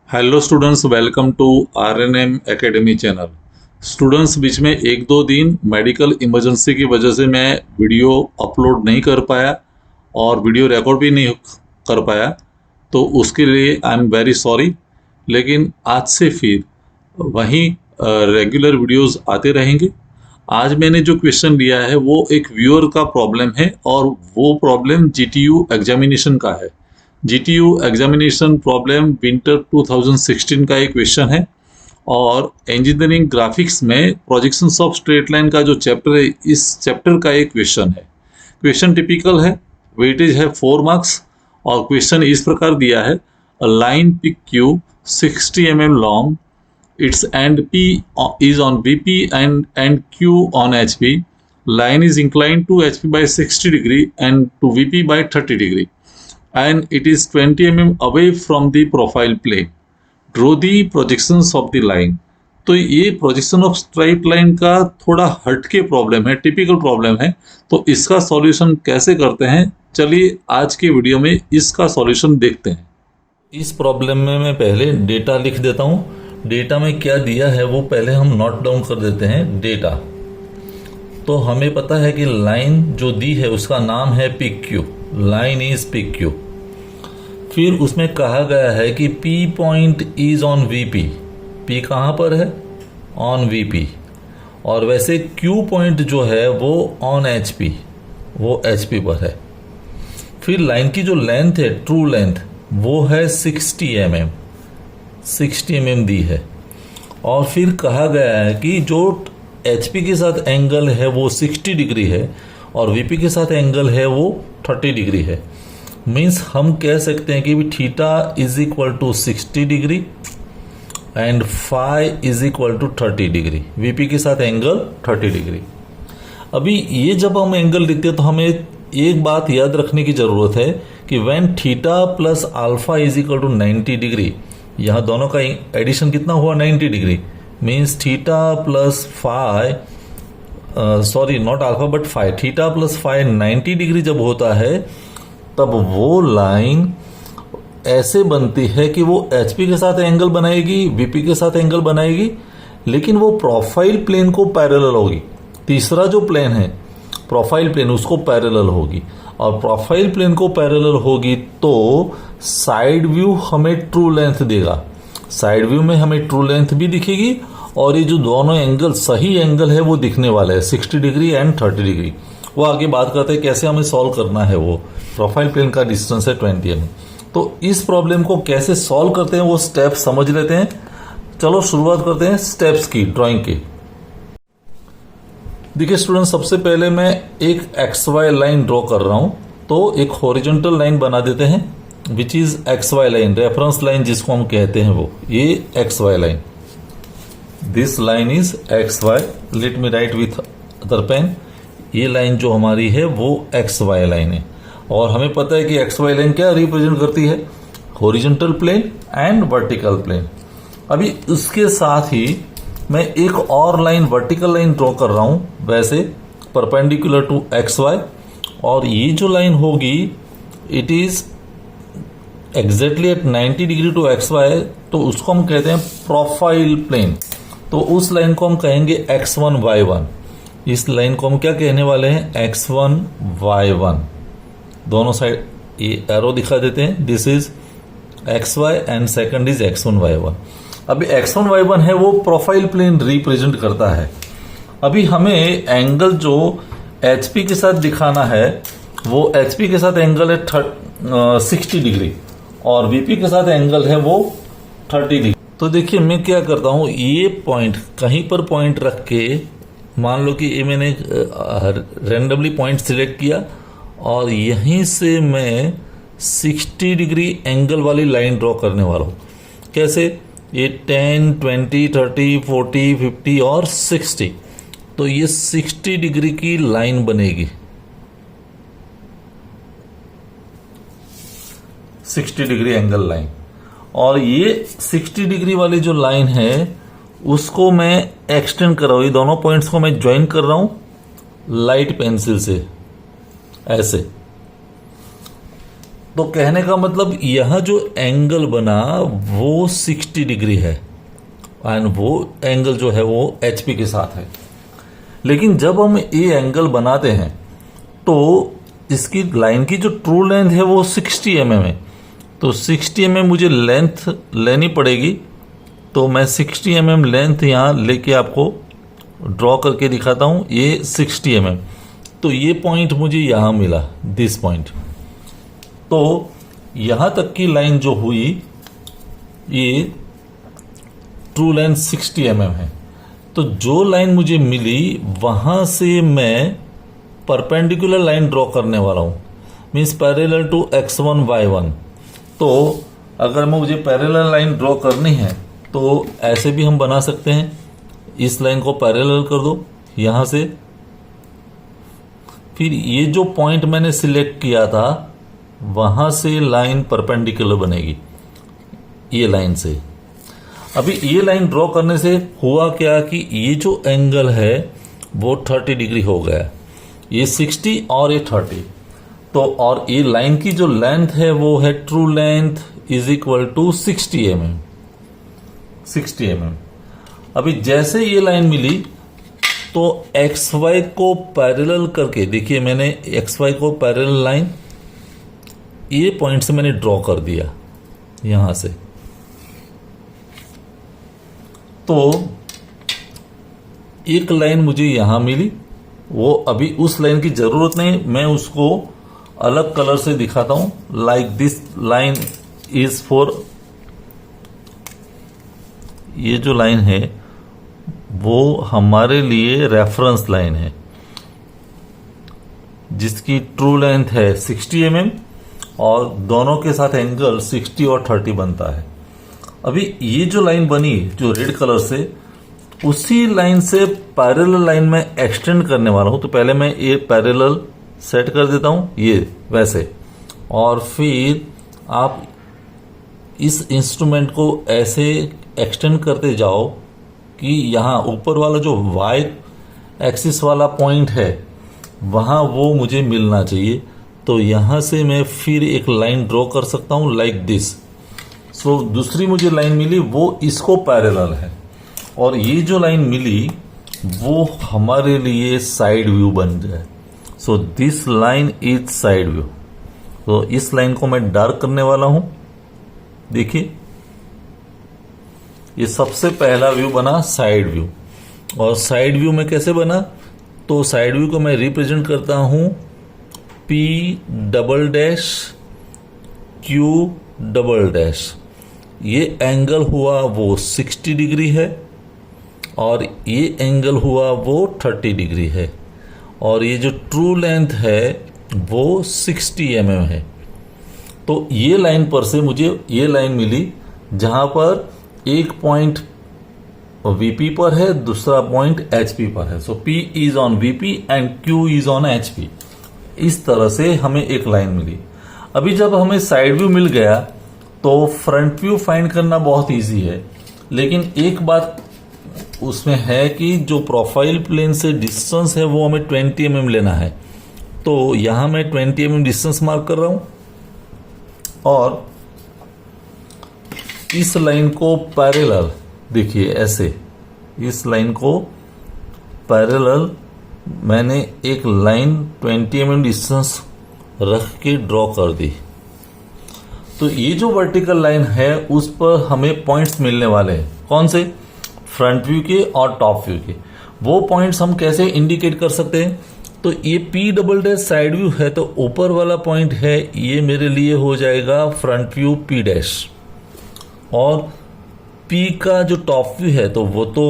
Hello students, welcome to RNM academy channel. Students, बीच में एक दो दिन मेडिकल इमरजेंसी की वजह से मैं वीडियो अपलोड नहीं कर पाया और वीडियो रिकॉर्ड भी नहीं कर पाया, तो उसके लिए आई एम वेरी सॉरी। लेकिन आज से फिर वहीं रेगुलर वीडियोस आते रहेंगे। आज मैंने जो क्वेश्चन लिया है वो एक व्यूअर का प्रॉब्लम है और वो प्रॉब्लम जीटीयू एग्जामिनेशन का है। जीटीयू एग्जामिनेशन प्रॉब्लम विंटर 2016 का एक क्वेश्चन है और इंजीनियरिंग ग्राफिक्स में प्रोजेक्शंस ऑफ स्ट्रेट लाइन का जो चैप्टर है, इस चैप्टर का एक क्वेश्चन है। क्वेश्चन टिपिकल है, वेटेज है 4 मार्क्स और क्वेश्चन इस प्रकार दिया है। A line P Q 60 mm long, its end P is on VP and Q on HP. Line is inclined to HP by 60 degree and to VP by 30 degree, and it is 20 mm away from the profile plane. Draw the projections of the line. तो ये projection of straight line का थोड़ा हटके problem है, typical problem है। तो इसका solution कैसे करते हैं, चलिए आज के वीडियो में इसका सॉल्यूशन देखते हैं। इस प्रॉब्लम में मैं पहले डेटा लिख देता हूं। डेटा में क्या दिया है वो पहले हम नोट डाउन कर देते हैं। डेटा तो हमें पता है कि लाइन जो दी है उसका नाम है P Q. Line is P Q. फिर उसमें कहा गया है कि P point is on VP। P कहाँ पर है? On VP। और वैसे Q पॉइंट जो है वो ऑन HP, वो HP पर है। फिर लाइन की जो लेंथ है, ट्रू लेंथ, वो है 60 mm। 60 mm दी है। और फिर कहा गया है कि जो HP के साथ एंगल है वो 60 डिग्री है और VP के साथ एंगल है वो 30 डिग्री है। मीन्स हम कह सकते हैं कि theta is equal to 60 degree and phi is equal to 30 degree. VP के साथ एंगल 30 डिग्री। अभी ये जब हम एंगल लिखते हैं तो हमें एक बात याद रखने की जरूरत है कि when theta plus alpha is equal to 90 degree, यहाँ दोनों का एडिशन कितना हुआ? 90 degree. Means theta plus phi, sorry not alpha but phi, theta plus phi 90 degree जब होता है तब वो लाइन ऐसे बनती है कि वो HP के साथ एंगल बनाएगी, VP के साथ एंगल बनाएगी, लेकिन वो प्रोफाइल प्लेन को पैरेलल होगी। तीसरा जो प्लेन है प्रोफाइल प्लेन, उसको पैरेलल होगी। और प्रोफाइल प्लेन को पैरेलल होगी तो साइड व्यू हमें ट्रू लेंथ देगा। साइड व्यू में हमें ट्रू लेंथ भी दिखेगी और ये जो दोनों एंगल सही एंगल है वो दिखने वाला है, 60 डिग्री एंड 30 डिग्री। वो आगे बात करते हैं कैसे हमें सॉल्व करना है। वो प्रोफाइल प्लेन का डिस्टेंस है 20 mm। तो इस प्रॉब्लम को कैसे सॉल्व करते हैं वो स्टेप समझ लेते हैं। चलो शुरुआत करते हैं स्टेप्स की, ड्राइंग की। देखिए स्टूडेंट, सबसे पहले मैं एक XY लाइन ड्रॉ कर रहा हूं। तो एक हॉरिजॉन्टल लाइन बना देते हैं which is XY line, reference line जिसको हम कहते हैं वो ये XY line. This line is XY। Let me write with other pen. ये लाइन जो हमारी है वो XY लाइन है और हमें पता है कि XY लाइन क्या रिप्रेजेंट करती है? Horizontal plane and vertical plane. अभी उसके साथ ही मैं एक और लाइन, वर्टिकल लाइन ड्रॉ कर रहा हूं, वैसे परपेंडिकुलर टू XY। और ये जो लाइन होगी it is exactly at 90 degree to XY, तो उसको हम कहते हैं प्रोफाइल प्लेन। तो उस लाइन को हम कहेंगे X1 Y1। इस लाइन को हम क्या कहने वाले हैं? X1 Y1। दोनों साइड ये एरो दिखा देते हैं। This is XY and second is X1 Y1। अभी X1 Y1 है वो प्रोफाइल प्लेन रिप्रेजेंट करता है। अभी हमें एंगल जो HP के साथ दिखाना है वो HP के साथ एंगल है 60 डिग्री और VP के साथ एंगल है वो 30 डिग्री। तो देखिए मैं क्या करता हूं, ये पॉइंट कहीं पर पॉइंट रख के, मान लो कि ये मैंने रैंडमली पॉइंट सिलेक्ट किया और यहीं से मैं 60 डिग्री एंगल वाली लाइन ड्रॉ करने वाला हूं। कैसे? ये 10, 20, 30, 40, 50 और 60। तो ये 60 डिग्री की लाइन बनेगी। 60 डिग्री एंगल लाइन। और ये 60 डिग्री वाली जो लाइन है उसको मैं एक्सटेंड कर रहा हूं। ये दोनों पॉइंट्स को मैं ज्वाइन कर रहा हूं लाइट पेंसिल से, ऐसे। तो कहने का मतलब यह जो एंगल बना वो 60 डिग्री है एंड वो एंगल जो है वो HP के साथ है। लेकिन जब हम ये एंगल बनाते हैं तो इसकी लाइन की जो ट्रू लेंथ है वो 60 mm है। तो 60 mm मुझे लेंथ लेनी पड़ेगी। तो मैं 60 mm लेंथ यहाँ लेके आपको ड्रॉ करके दिखाता हूँ। ये 60 mm, तो ये पॉइंट मुझे यहाँ मिला, दिस पॉइंट। तो यहाँ तक की लाइन जो हुई ये ट्रू लेंथ 60 mm है। तो जो लाइन मुझे मिली वहाँ से मैं परपेंडिकुलर लाइन ड्रॉ करने वाला हूँ, means parallel to x1 y1। तो अगर मुझे पैरेलल लाइन ड्रॉ करनी है तो ऐसे भी हम बना सकते हैं। इस लाइन को पैरेलल कर दो यहाँ से, फिर ये जो पॉइंट मैंने सिलेक्ट किया था वहाँ से लाइन परपेंडिकुलर बनेगी ये लाइन से। अभी ये लाइन ड्रॉ करने से हुआ क्या कि ये जो एंगल है वो 30 डिग्री हो गया, ये 60 और ये 30। तो और ये लाइन की जो लेंथ है वो है true length is equal to 60 mm। अभी जैसे ये लाइन मिली तो XY को पैरेलल करके, देखिए मैंने XY को पैरेलल लाइन ये पॉइंट से मैंने ड्रॉ कर दिया यहां से। तो एक लाइन मुझे यहां मिली, वो अभी उस लाइन की जरूरत नहीं, मैं उसको अलग कलर से दिखाता हूं। Like this line is for, ये जो लाइन है वो हमारे लिए रेफरेंस लाइन है जिसकी ट्रू लेंथ है 60 mm और दोनों के साथ एंगल 60 और 30 बनता है। अभी ये जो लाइन बनी जो रेड कलर से, उसी लाइन से पैरेलल लाइन में एक्सटेंड करने वाला हूं। तो पहले मैं ये पैरेलल सेट कर देता हूं ये वैसे, और फिर आप इस इंस्ट्रूमेंट को ऐसे एक्सटेंड करते जाओ कि यहाँ ऊपर वाला जो वाई एक्सिस वाला पॉइंट है वहाँ वो मुझे मिलना चाहिए। तो यहाँ से मैं फिर एक लाइन ड्रॉ कर सकता हूँ लाइक दिस। सो दूसरी मुझे लाइन मिली वो इसको पैरेलल है, और ये जो लाइन मिली वो हमारे लिए साइड व्यू बन जाए। So this line is side view. तो इस लाइन को मैं डार्क करने वाला हूं। देखिए ये सबसे पहला व्यू बना साइड व्यू, और साइड व्यू में कैसे बना, तो साइड व्यू को मैं रिप्रेजेंट करता हूं P double dash Q double dash. ये एंगल हुआ वो 60 डिग्री है और ये एंगल हुआ वो 30 डिग्री है, और ये जो ट्रू लेंथ है वो 60 mm है। तो ये लाइन पर से मुझे ये लाइन मिली जहां पर एक पॉइंट VP पर है, दूसरा पॉइंट HP पर है। सो P is on VP and Q is on HP। इस तरह से हमें एक लाइन मिली। अभी जब हमें साइड व्यू मिल गया तो फ्रंट व्यू फाइंड करना बहुत इजी है, लेकिन एक बात उसमें है कि जो प्रोफाइल प्लेन से डिस्टेंस है वो हमें 20 mm लेना है। तो यहां मैं 20 mm डिस्टेंस मार्क कर रहा हूं, और इस लाइन को पैरेलल, देखिए ऐसे इस लाइन को पैरेलल मैंने एक लाइन 20 mm डिस्टेंस रख के ड्रॉ कर दी। तो ये जो वर्टिकल लाइन है उस पर हमें पॉइंट्स मिलने वाले हैं। कौन से? फ्रंट व्यू के और टॉप व्यू के। वो पॉइंट्स हम कैसे इंडिकेट कर सकते हैं? तो ये P double dash side view है, तो ऊपर वाला पॉइंट है ये मेरे लिए हो जाएगा फ्रंट व्यू P डैश, और P का जो टॉप व्यू है तो वो तो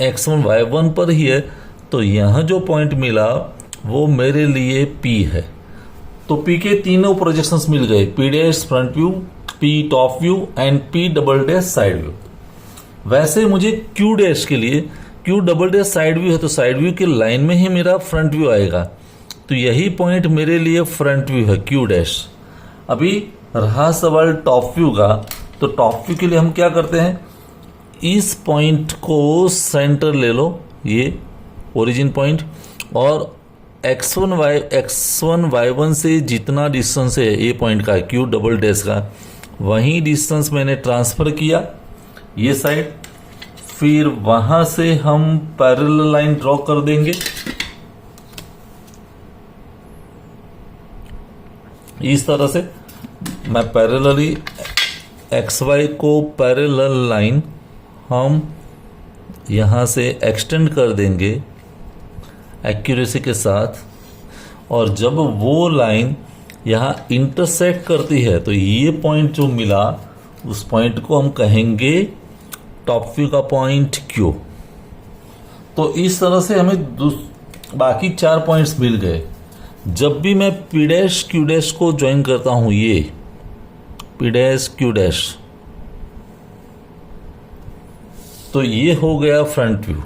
x1 y1 पर ही है। तो यहाँ जो पॉइंट मिला वो मेरे लिए P है। तो P के तीनों प्रोजेक्शंस मिल गए, P dash front view, P top view and P double dash side view. वैसे मुझे Q डैश के लिए, Q double dash side view है तो साइड व्यू के लाइन में ही मेरा फ्रंट व्यू आएगा। तो यही पॉइंट मेरे लिए फ्रंट व्यू है Q डैश। अभी रहा सवाल टॉप व्यू का, तो टॉप व्यू के लिए हम क्या करते हैं, इस पॉइंट को सेंटर ले लो, ये ओरिजिन पॉइंट, और x1 y1 से जितना डिस्टेंस है ए पॉइंट का q डबल डैश का, वही डिस्टेंस मैंने ट्रांसफर किया ये साइड। फिर वहां से हम पैरेलल लाइन ड्रॉ कर देंगे इस तरह से। मैं पैरेलली xy को पैरेलल लाइन हम यहां से एक्सटेंड कर देंगे एक्यूरेसी के साथ, और जब वो लाइन यहाँ इंटरसेक्ट करती है तो ये पॉइंट जो मिला उस पॉइंट को हम कहेंगे टॉप व्यू का पॉइंट Q। तो इस तरह से हमें बाकी 4 पॉइंट्स मिल गए। जब भी मैं P डैश Q डैश को ज्वाइन करता हूं, ये P डैश Q डैश, तो ये हो गया front view,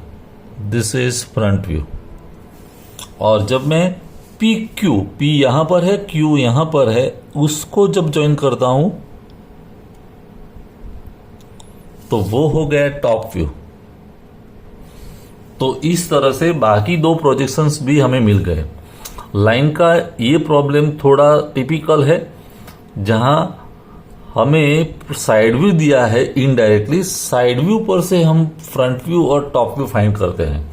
this is front view. और जब मैं P यहां पर है, Q यहां पर है, उसको जब ज्वाइन करता हूं तो वो हो गया टॉप व्यू। तो इस तरह से बाकी 2 प्रोजेक्शंस भी हमें मिल गए। लाइन का ये प्रॉब्लम थोड़ा टिपिकल है, जहां हमें साइड व्यू दिया है इनडायरेक्टली, साइड व्यू पर से हम फ्रंट व्यू और टॉप व्यू फाइंड करते हैं।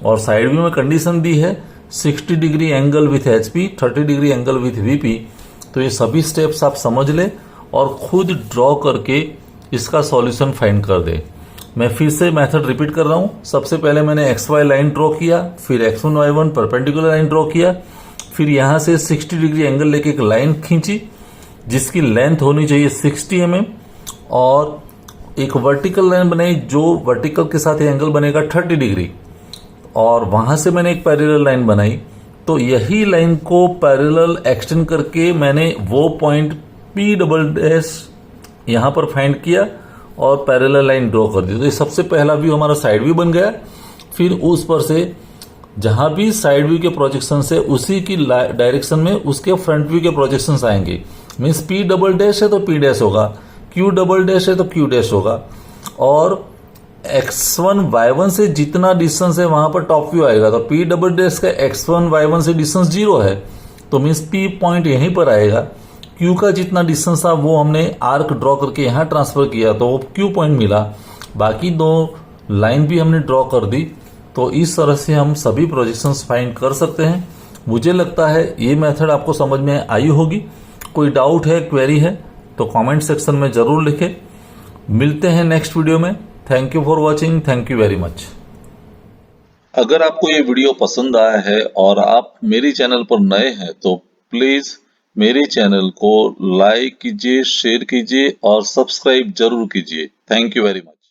और साइड व्यू में कंडीशन दी है 60 degree angle with HP, 30 degree angle with VP। तो ये सभी स्टेप्स आप समझ ले और खुद ड्रॉ करके इसका सॉल्यूशन फाइंड कर दे। मैं फिर से मेथड रिपीट कर रहा हूं। सबसे पहले मैंने XY लाइन ड्रॉ किया, फिर X1 Y1 perpendicular line draw किया, फिर यहां से 60 डिग्री एंगल लेके एक लाइन खींची जिसकी लेंथ होनी चाहिए 60 mm, और एक वर्टिकल लाइन बनाई जो वर्टिकल के साथ एंगल बनेगा 30 डिग्री, और वहां से मैंने एक पैरेलल लाइन बनाई। तो यही लाइन को पैरेलल एक्सटेंड करके मैंने वो पॉइंट P डबल डैश यहां पर फाइंड किया और पैरेलल लाइन ड्रॉ कर दी। तो ये सबसे पहला व्यू हमारा साइड व्यू बन गया। फिर उस पर से जहां भी साइड व्यू के प्रोजेक्शन है उसी की डायरेक्शन में उसके फ्रंट व्यू के प्रोजेक्शंस आएंगे। मीन्स P डबल डैश है तो P डैश होगा, Q डबल डैश है तो Q डैश होगा, और X1 Y1 से जितना डिस्टेंस है वहां पर टॉप व्यू आएगा। तो P डबल डैश का X1 Y1 से डिस्टेंस 0 है, तो मीन्स P पॉइंट यहीं पर आएगा। Q का जितना डिस्टेंस था वो हमने आर्क ड्रॉ करके यहां ट्रांसफर किया तो वो Q पॉइंट मिला। बाकी 2 लाइन भी हमने ड्रॉ कर दी। तो इस तरह से हम सभी प्रोजेक्शंस फाइंड कर सकते हैं। मुझे लगता है ये मेथड आपको समझ में आई होगी। कोई डाउट है, क्वेरी है तो कमेंट सेक्शन में जरूर लिखें। मिलते हैं नेक्स्ट वीडियो में। Thank you for watching, thank you very much. अगर आपको ये वीडियो पसंद आया है और आप मेरे चैनल पर नए हैं तो प्लीज मेरे चैनल को लाइक कीजिए, शेयर कीजिए और सब्सक्राइब जरूर कीजिए। Thank you very much.